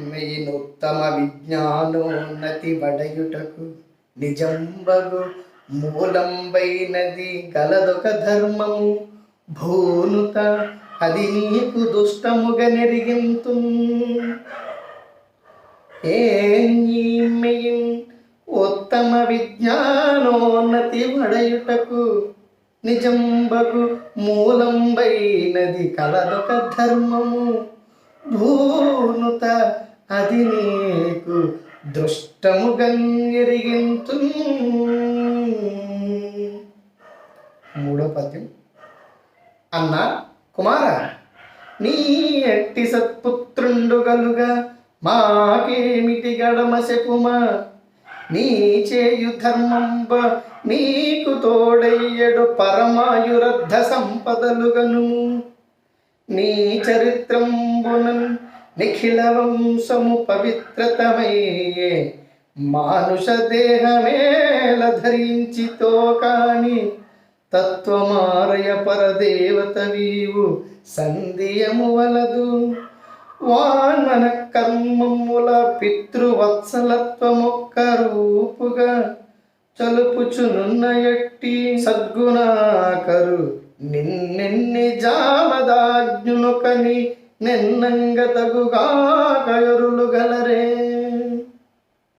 మెయినుత్తమ విజ్ఞానోన్నతి బడయుటకు నిజంబగు మూలంబైనది గలదొక ధర్మము భూనుత అది నీకు దుష్టముగా నెరిగింతు మెయిన్ ఉత్తమ విజ్ఞానోన్నతి బడయుటకు నిజంబగు మూలంబైనది కలదొక ధర్మము భూనుత అది నీకు దృష్టముగా ఎరిగింతు. మూడో పద్యం. అన్నా కుమార, నీ ఎట్టి సత్పుత్రుండు గలుగా మాకేమిటి గడమ చెప్పుమా. నీ చేయు ధర్మంబ నీకు తోడయ్యడు పరమాయురద్ధ సంపదలుగను. నీ చరిత్రంబునన్ నిఖిల వంశము పవిత్రతమయ్యే మానుష దేహమేల ధరించితో కాని తత్వమారయ పరదేవత వీవు సంధియము వలదు. వాన్మన కర్మముల పితృవత్సలత్వమొక్క రూపుగా చలుపుచునున్న ఎట్టి సద్గుణాకరు నిన్నెన్ని జామదాజ్ఞునొకని నెన్నంగ తగుగాకయరులు గలరే.